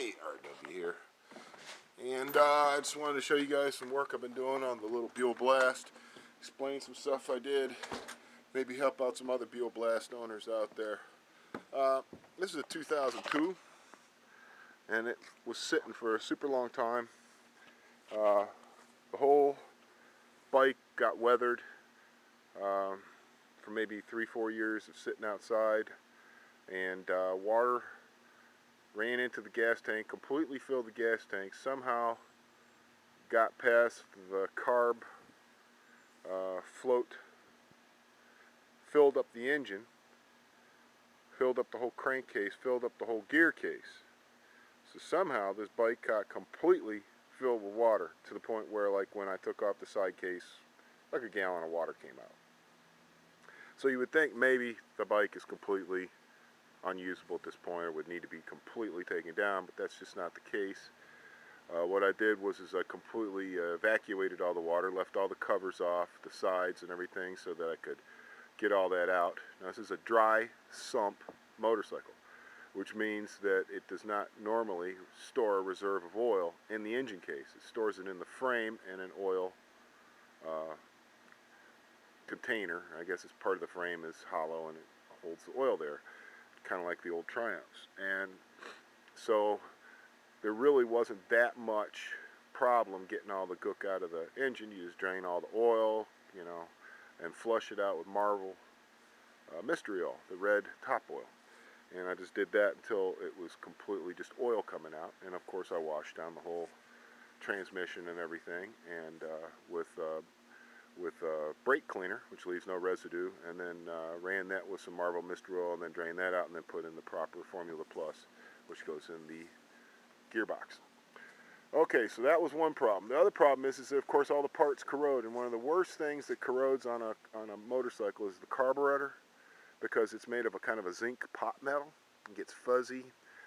Hey, RW here. And I just wanted to show you guys some work I've been doing on the little Buell Blast. Explain some stuff I did. Maybe help out some other Buell Blast owners out there. This is a 2002. And it was sitting for a super long time. The whole bike got weathered for maybe 3-4 years of sitting outside. And water ran into the gas tank, completely filled the gas tank, somehow got past the carb float, filled up the engine, filled up the whole crankcase, filled up the whole gear case. So somehow this bike got completely filled with water to the point where, like, when I took off the side case, like a gallon of water came out. So you would think maybe the bike is completely unusable at this point, or would need to be completely taken down, but that's just not the case. What I did was I completely evacuated all the water, left all the covers off, the sides and everything, so that I could get all that out. Now, this is a dry sump motorcycle, which means that it does not normally store a reserve of oil in the engine case. It stores it in the frame and an oil container. I guess it's part of the frame is hollow and it holds the oil there, kind of like the old Triumphs. And so there really wasn't that much problem getting all the gook out of the engine. You just drain all the oil, you know, and flush it out with Marvel mystery oil, the red top oil. And I just did that until it was completely just oil coming out. And of course I washed down the whole transmission and everything, and with brake cleaner, which leaves no residue, and then ran that with some Marvel mystery oil, and then drained that out, and then put in the proper Formula Plus, which goes in the gearbox. Okay, so that was one problem. The other problem is that, of course, all the parts corrode, and one of the worst things that corrodes on a motorcycle is the carburetor, because it's made of a kind of a zinc pot metal. It gets fuzzy.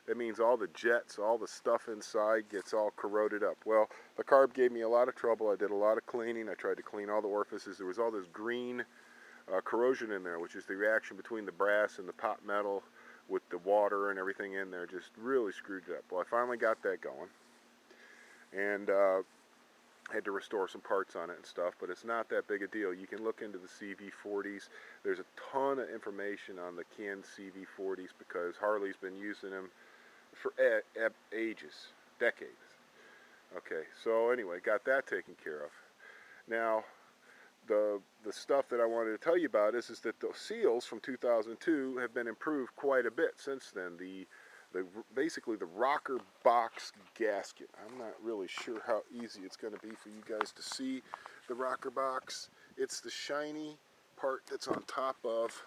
That means all the jets, all the stuff inside gets all corroded up. Well, the carb gave me a lot of trouble. I did a lot of cleaning. I tried to clean all the orifices. There was all this green corrosion in there, which is the reaction between the brass and the pot metal with the water and everything in there. Just really screwed it up. Well, I finally got that going, and had to restore some parts on it and stuff, but it's not that big a deal. You can look into the CV40s. There's a ton of information on the canned CV40s because Harley's been using them for ages, decades. Okay, so anyway, got that taken care of. Now, the stuff that I wanted to tell you about is that the seals from 2002 have been improved quite a bit since then. Basically the rocker box gasket. I'm not really sure how easy it's going to be for you guys to see the rocker box. It's the shiny part that's on top of,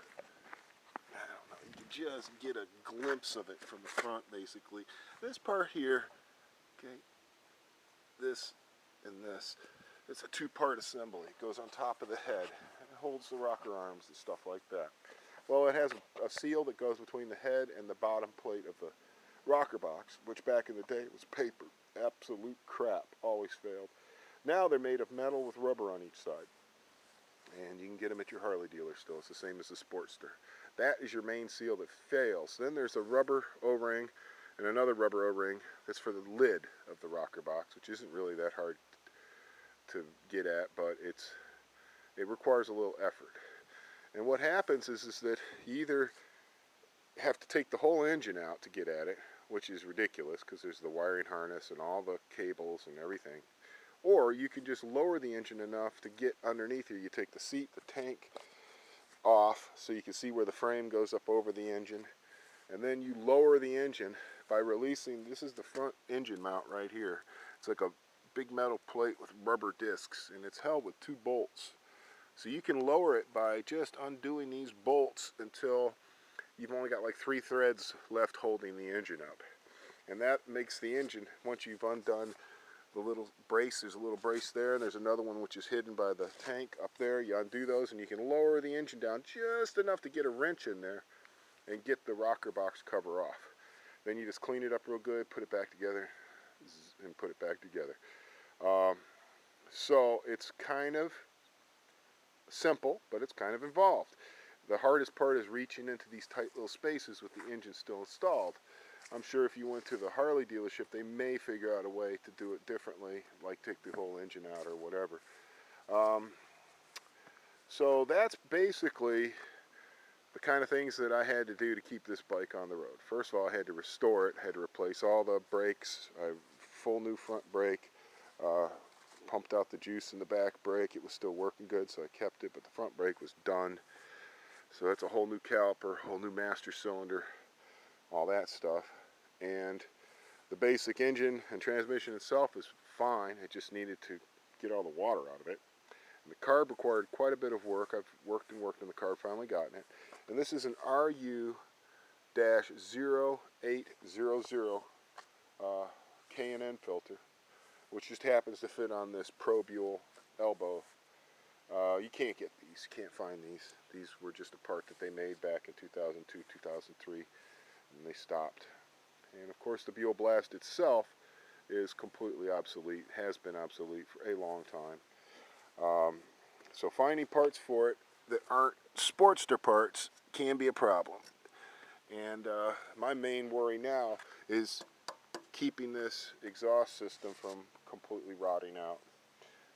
I don't know, you can just get a glimpse of it from the front, basically. This part here, okay, this and this, it's a two-part assembly. It goes on top of the head, and it holds the rocker arms and stuff like that. Well, it has a seal that goes between the head and the bottom plate of the rocker box, which back in the day was paper. Absolute crap, always failed. Now they're made of metal with rubber on each side. And you can get them at your Harley dealer still. It's the same as the Sportster. That is your main seal that fails. Then there's a rubber O-ring and another rubber O-ring that's for the lid of the rocker box, which isn't really that hard to get at, but it requires a little effort. And what happens is that you either have to take the whole engine out to get at it, which is ridiculous because there's the wiring harness and all the cables and everything, or you can just lower the engine enough to get underneath here. You take the seat, the tank off so you can see where the frame goes up over the engine, and then you lower the engine by releasing, this is the front engine mount right here. It's like a big metal plate with rubber discs, and it's held with 2 bolts. So you can lower it by just undoing these bolts until you've only got like 3 threads left holding the engine up. And that makes the engine, once you've undone the little brace, there's a little brace there, and there's another one which is hidden by the tank up there. You undo those and you can lower the engine down just enough to get a wrench in there and get the rocker box cover off. Then you just clean it up real good, put it back together, and put it back together. So it's kind of simple, but it's kind of involved. The hardest part is reaching into these tight little spaces with the engine still installed. I'm sure if you went to the Harley dealership, they may figure out a way to do it differently, like take the whole engine out or whatever. So that's basically the kind of things that I had to do to keep this bike on the road. First of all, I had to restore it, had to replace all the brakes, full new front brake, pumped out the juice in the back brake. It was still working good, so I kept it, but the front brake was done. So that's a whole new caliper, whole new master cylinder, all that stuff. And the basic engine and transmission itself is fine. It just needed to get all the water out of it. And the carb required quite a bit of work. I've worked and worked on the carb, finally gotten it. And this is an RU-0800 K&N filter, which just happens to fit on this Pro Buell elbow. You can't get these, you can't find these. These were just a part that they made back in 2002, 2003, and they stopped. And of course the Buell Blast itself is completely obsolete, has been obsolete for a long time. So finding parts for it that aren't Sportster parts can be a problem. And my main worry now is keeping this exhaust system from completely rotting out,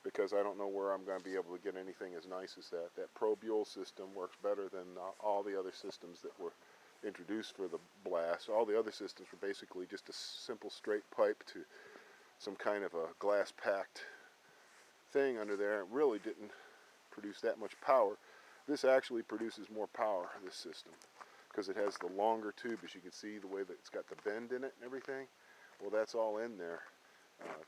because I don't know where I'm going to be able to get anything as nice as that. That Pro Buell system works better than all the other systems that were introduced for the Blast. All the other systems were basically just a simple straight pipe to some kind of a glass packed thing under there. It really didn't produce that much power. This actually produces more power, this system, because it has the longer tube. As you can see, the way that it's got the bend in it and everything, well, that's all in there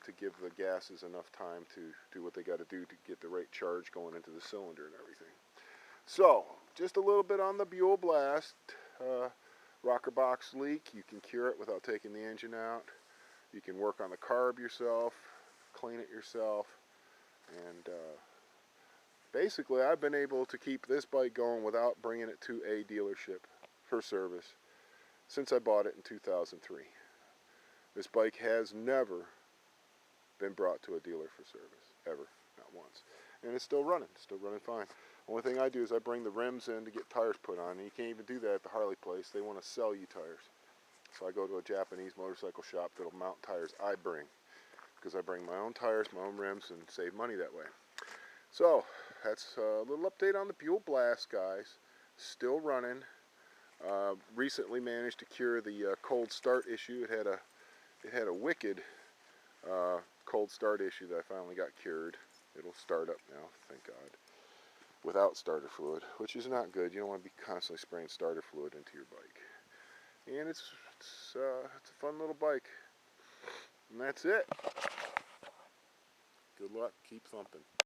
to give the gases enough time to do what they got to do to get the right charge going into the cylinder and everything. So just a little bit on the Buell Blast. Rocker box leak, you can cure it without taking the engine out. You can work on the carb yourself, clean it yourself, and basically I've been able to keep this bike going without bringing it to a dealership for service since I bought it in 2003. This bike has never been brought to a dealer for service, ever, not once. And it's still running fine. Only thing I do is I bring the rims in to get tires put on, and you can't even do that at the Harley place. They want to sell you tires. So I go to a Japanese motorcycle shop that'll mount tires I bring, because I bring my own tires, my own rims, and save money that way. So that's a little update on the Buell Blast, guys. Still running. Recently managed to cure the cold start issue. It had a wicked cold start issue that I finally got cured. It'll start up now, thank God, without starter fluid, which is not good. You don't want to be constantly spraying starter fluid into your bike. And it's a fun little bike. And that's it. Good luck. Keep thumping.